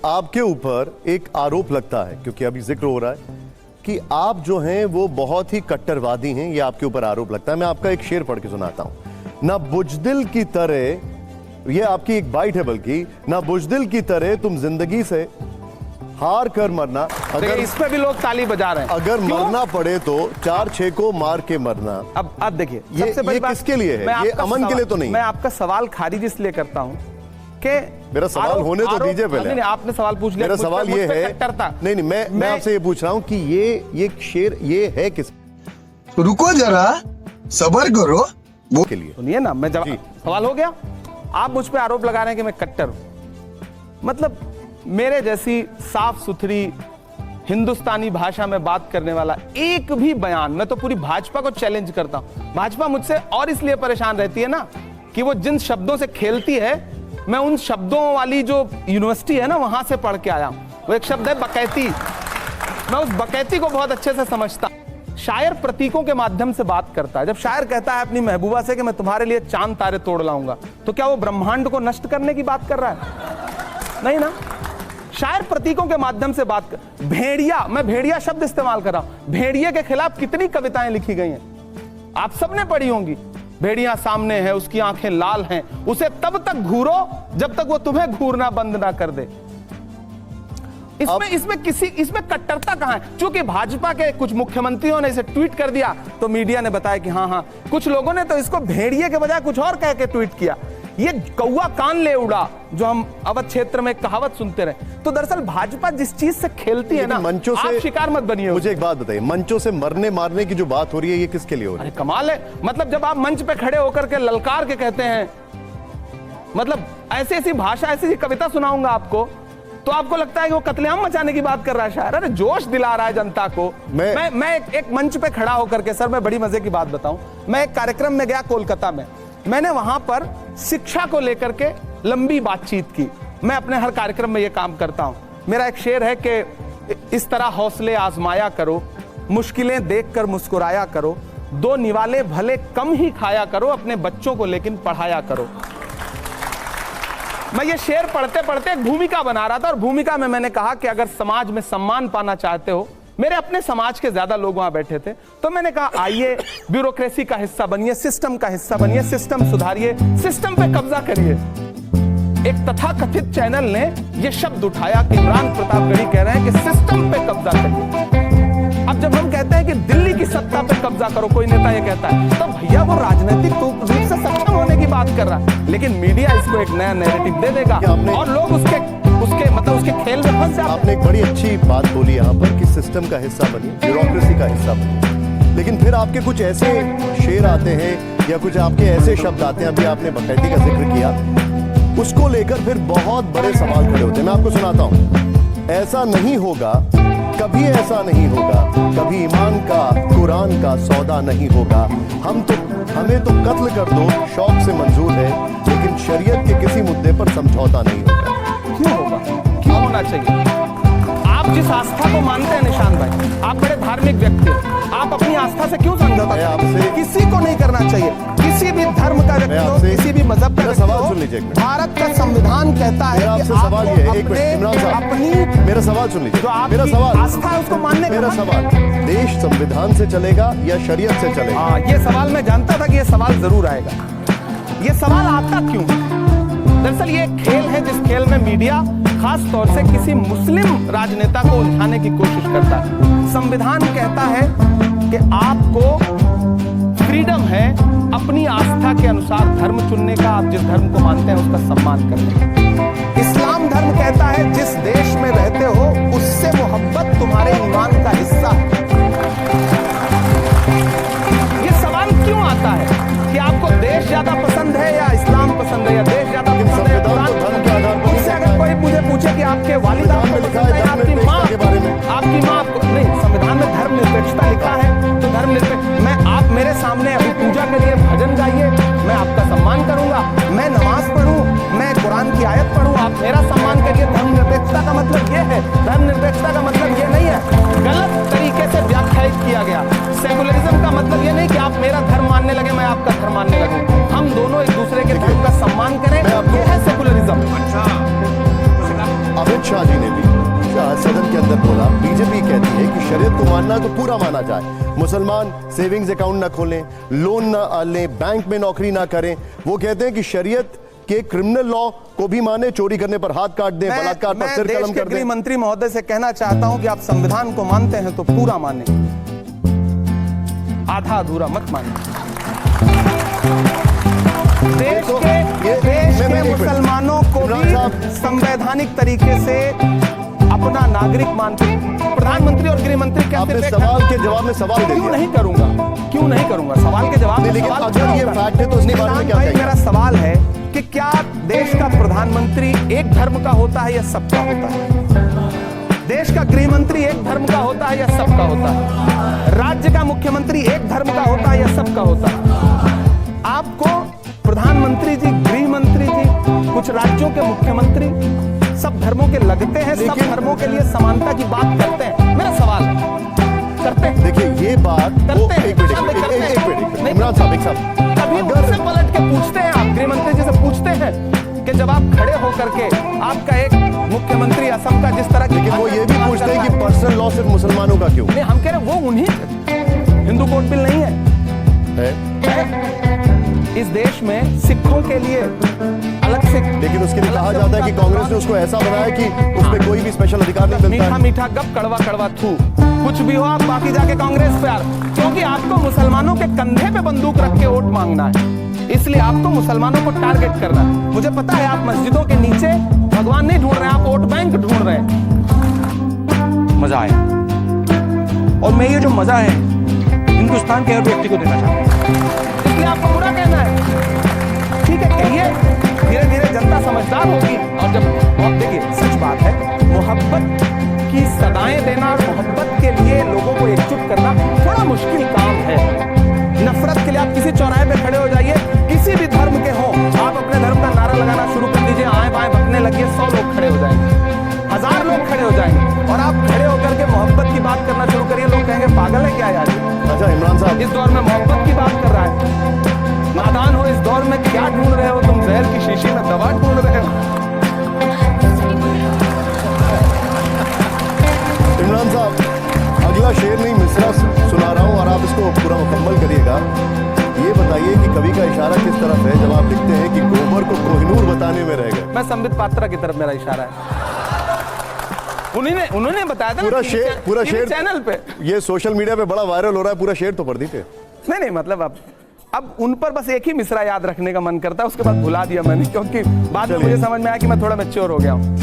आपके ऊपर एक आरोप लगता है, क्योंकि अभी जिक्र हो रहा है कि आप जो हैं वो बहुत ही कट्टरवादी हैं, ये आपके ऊपर आरोप लगता है। मैं आपका एक शेर पढ़ के सुनाता हूं। ना बुजदिल की तरह, ये आपकी एक बाइट है बल्कि, ना बुजदिल की तरह तुम जिंदगी से हार कर मरना। अगर इस पे भी लोग ताली बजा रहे हैं, अगर मरना पड़े तो 4-6 को मार के मरना। अब देखिए, ये किसके लिए है? ये अमन के लिए तो नहीं। मैं आपका सवाल खारिज इसलिए करता हूं कि मेरा सवाल होने तो दीजिए पहले। नहीं, आपने सवाल पूछ लिया। मेरा सवाल ये है, नहीं, मैं आपसे ये पूछ रहा हूं कि ये शेर ये है किस? रुको जरा, सब्र करो। वो के लिए सुनिए ना, मैं जवाब, सवाल हो गया। आप मुझ पे आरोप लगा रहे हैं कि मैं कट्टर हूं। मतलब मेरे जैसी साफ सुथरी हिंदुस्तानी भाषा में बात करने वाला एक भी बयान, मैं तो पूरी भाजपा को चैलेंज करता हूं। भाजपा मुझसे और इसलिए परेशान रहती है ना कि वो जिन शब्दों से खेलती है, मैं उन शब्दों वाली जो यूनिवर्सिटी है ना, वहां से पढ़ के आया हूं। वो एक शब्द है बकैती। मैं उस बकैती को बहुत अच्छे से समझता। शायर प्रतीकों के माध्यम से बात करता है। जब शायर कहता है अपनी महबूबा से कि मैं तुम्हारे लिए चांद तारे तोड़ लाऊंगा, तो क्या वो ब्रह्मांड को नष्ट करने की बात कर रहा है? नहीं ना। शायर प्रतीकों के माध्यम से बात कर। भेड़िया, मैं भेड़िया शब्द इस्तेमाल कर रहा हूं। भेड़िए के खिलाफ कितनी कविताएं लिखी गई हैं, आप सबने पढ़ी होंगी। भेड़िया सामने है, उसकी आंखें लाल हैं, उसे तब तक घूरो जब तक वो तुम्हें घूरना बंद ना कर दे। इसमें कट्टरता कहां है? क्योंकि भाजपा के कुछ मुख्यमंत्रियों ने इसे ट्वीट कर दिया तो मीडिया ने बताया कि हाँ, कुछ लोगों ने तो इसको भेड़िए के बजाय कुछ और कह के ट्वीट किया। ये कौवा कान ले उड़ा, जो हम अवध क्षेत्र में कहावत सुनते रहे। तो दरअसल भाजपा जिस चीज से खेलती है ना, मंचों से आप शिकार मत बनिए। मुझे एक बात बताइए, मंचों से मरने मारने की जो बात हो रही है, ये किसके लिए हो रही है? अरे कमाल है। मतलब जब आप मंच पे खड़े होकर के ललकार के कहते हैं, मतलब ऐसी भाषा, ऐसी कविता सुनाऊंगा आपको, तो आपको लगता है कि वो कत्लेआम मचाने की बात कर रहा है शायर। अरे जोश दिला रहा है जनता को। मैं एक मंच पे खड़ा होकर के, सर मैं बड़ी मजे की बात बताऊं, मैं एक कार्यक्रम में गया कोलकाता में। मैंने वहां पर शिक्षा को लेकर के लंबी बातचीत की। मैं अपने हर कार्यक्रम में यह काम करता हूं। मेरा एक शेर है कि इस तरह हौसले आजमाया करो, मुश्किलें देखकर मुस्कुराया करो, दो निवाले भले कम ही खाया करो, अपने बच्चों को लेकिन पढ़ाया करो। मैं ये शेर पढ़ते पढ़ते एक भूमिका बना रहा था, और भूमिका में मैंने कहा कि अगर समाज में सम्मान पाना चाहते हो, मेरे अपने समाज के ज्यादा लोग वहां बैठे थे, तो मैंने कहा आइए ब्यूरोक्रेसी का हिस्सा बनिए, सिस्टम का हिस्सा बनिए, सिस्टम सुधारिए, सिस्टम पे कब्जा करिए। एक तथाकथित चैनल ने यह शब्द उठाया कि इमरान प्रतापगढ़ी कह रहे हैं कि सिस्टम पे कब्जा करिए। अब जब हम कहते हैं कि दिल्ली की सत्ता पे कब्जा करो, कोई नेता ये कहता है, तो भैया वो राजनीतिक रूप से सक्षम होने की बात कर रहा है, लेकिन मीडिया इसको एक नया नैरेटिव दे देगा और लोग उसके खेल में फंस जाते। आपने एक बड़ी अच्छी बात बोली यहाँ पर कि सिस्टम का हिस्सा बनिए, ब्यूरोक्रेसी का हिस्सा बनिए, लेकिन फिर आपके कुछ ऐसे शेर आते हैं या कुछ आपके ऐसे शब्द आते हैं, अभी आपने बकैती का जिक्र किया, उसको लेकर फिर बहुत बड़े सवाल खड़े होते हैं। मैं आपको सुनाता हूं। ऐसा नहीं होगा, कभी ऐसा नहीं होगा, कभी ईमान का कुरान का सौदा नहीं होगा। हमें तो कत्ल कर दो शौक से मंजूर है, लेकिन शरीयत के किसी मुद्दे पर समझौता नहीं होगा। क्यों होगा? क्यों होना चाहिए? आप जिस आस्था को मानते हैं निशान भाई, आप बड़े धार्मिक व्यक्ति हैं, आप अपनी आस्था से क्यों समझौता करते हैं? किसी को नहीं करना चाहिए। किसी भी धर्म का व्यक्ति हो, किसी भी मजहब का व्यक्ति हो, भारत का संविधान कहता है कि सवाल ये है, अपनी मेरा सवाल सुन लीजिए, मेरा सवाल आस्था है उसको मानने। मेरा सवाल, देश संविधान से चलेगा या शरीयत से चलेगा? हाँ, ये सवाल मैं जानता था कि ये सवाल जरूर आएगा। ये सवाल आता क्यों? दरअसल ये खेल है जिस खेल में मीडिया खास तौर से किसी मुस्लिम राजनेता को उलझाने की कोशिश करता है। संविधान कहता है कि आपको फ्रीडम है अपनी आस्था के अनुसार धर्म चुनने का, आप जिस धर्म को मानते हैं उसका सम्मान करने का। इस्लाम धर्म कहता है जिस देश में रहते हो उससे मोहब्बत तुम्हारे ईमान का हिस्सा है। ये सवाल क्यों आता है कि आपको देश ज्यादा पसंद है या इस्लाम पसंद है, या देश ज्यादा पसंद है या कुरान? मुझसे अगर कोई मुझे पूछे कि आपके वालिद आपको पसंद है, आपकी माँ आपको नहीं, संविधान में धर्मनिरपेक्षता लिखा है, तो धर्मनिरपेक्ष आप मेरे सामने अभी पूजा करिए, भजन गाइए, मैं आपका सम्मान करूंगा। मैं नमाज पढ़ूं, मैं कुरान की आयत पढ़ूं, आप मेरा सम्मान करिए। धर्मनिरपेक्षता का मतलब ये है, धर्मनिरपेक्षता का मतलब ये नहीं है, गलत तरीके से व्याख्यायित किया गया। सेकुलरिज्म का मतलब ये नहीं कि आप मेरा धर्म मानने लगे, मैं आपका धर्म मानने लगूं। हम दोनों एक दूसरे के धर्म का सम्मान करें, ये है सेकुलरिज्म। अमित शाह जी ने भी सदन के अंदर बोला, बीजेपी कहती है कि शरीयत को मानना तो पूरा माना जाए, मुसलमान सेविंग्स अकाउंट ना खोलें, लोन ना लें, बैंक में नौकरी ना करें। वो कहते हैं कि शरीयत के क्रिमिनल लॉ को भी माने, चोरी करने पर हाथ काट दें, बलात्कार पर सिर कलम कर दें। गृह मंत्री महोदय से कहना चाहता हूं कि आप संविधान को मानते हैं तो पूरा माने, आधा अधूरा मत माने। देश के मुसलमानों को भी संवैधानिक तरीके से अपना नागरिक मानते हैं। प्रधानमंत्री और गृह मंत्री क्या आपने सवाल के जवाब में सवाल दे क्यों नहीं करूंगा, क्यों नहीं करूंगा सवाल के जवाब में? लेकिन अगर ये फैक्ट है तो इसके बारे में क्या कहेंगे? मेरा सवाल है कि क्या देश का प्रधानमंत्री एक धर्म का होता है या सबका होता है? देश का गृह मंत्री एक धर्म का होता है या सबका होता है? राज्य का मुख्यमंत्री एक धर्म का होता है या सबका होता है? आपको प्रधानमंत्री जी, गृह मंत्री जी, कुछ राज्यों के मुख्यमंत्री सब धर्मों के लगते हैं, सब धर्मों के लिए समानता की बात करते हैं। मेरा सवाल करते हैं? देखिए ये बात करते हैं, एक मिनट इमरान साहब, एक साहब, कभी उनसे पलट के पूछते हैं, आप गृह मंत्री जी से पूछते हैं कि जब आप खड़े होकर के आपका एक मुख्यमंत्री असम का जिस तरह की, लेकिन वो ये भी पूछते हैं कि पर्सनल लॉ सिर्फ मुसलमानों का क्यों? नहीं, हम कह रहे वो उन्हीं, हिंदू कोड बिल नहीं है इस देश में, सिखों के लिए अलग से। लेकिन उसके लिए कहा जाता है कि कांग्रेस ने उसको ऐसा बनाया कि उसमें कोई भी स्पेशल अधिकार नहीं मिलता मीठा मीठा गप, कड़वा कड़वा थू, कुछ भी हो आप बाकी जाके कांग्रेस पे आ, क्योंकि आपको मुसलमानों के कंधे पे बंदूक रख के वोट मांगना है, इसलिए आपको मुसलमानों को टारगेट करना है। मुझे पता है आप मस्जिदों के नीचे भगवान नहीं ढूंढ रहे हैं, आप वोट बैंक ढूंढ रहे हैं। मजा आया, और मैं ये जो मजा है हिंदुस्तान के हर व्यक्ति को देना चाहता हूं, इसलिए आपको बुरा कहना है। ठीक है, कहिए, धीरे धीरे जनता समझदार होगी। और जब देखिए, सच बात है, मोहब्बत की सदाएं देना और मोहब्बत के लिए लोगों को एकजुट करना थोड़ा मुश्किल काम है। नफरत के लिए आप किसी चौराहे पे खड़े हो जाइए, किसी भी धर्म के हो, आप अपने धर्म का नारा लगाना शुरू कर दीजिए, आए बाएं बकने लगिए, 100 लोग खड़े हो जाएंगे, 1000 लोग खड़े हो जाएंगे, और आप खड़े होकर के मोहब्बत की बात करना शुरू करिए, लोग कहेंगे पागल है क्या यार? अच्छा इमरान साहब, इस दौर में मोहब्बत की बात कर रहा है, नादान हो, इस दौर में क्या ढूंढ रहे हो तुम? जहर की शीशी में दवा ढूंढ रहे हो। इमरान साहब, अगला शेर नहीं मिसरा सुना रहा हूं और आप इसको पूरा मुकम्मल करिएगा। ये बताइए कि कवि का इशारा किस तरफ है जब आप लिखते हैं कि गोबर को कोहिनूर बताने में रह गए? मैं संबित पात्रा की तरफ मेरा इशारा है। उन्होंने बताया था पूरा शेर चैनल पे, ये सोशल मीडिया पे बड़ा वायरल हो रहा है, पूरा शेर तो पढ़ दीजिए। नहीं मतलब अब उन पर बस एक ही मिसरा याद रखने का मन करता है, उसके बाद भुला दिया मैंने, क्योंकि बाद में मुझे समझ में आया कि मैं थोड़ा मैच्योर हो गया हूं।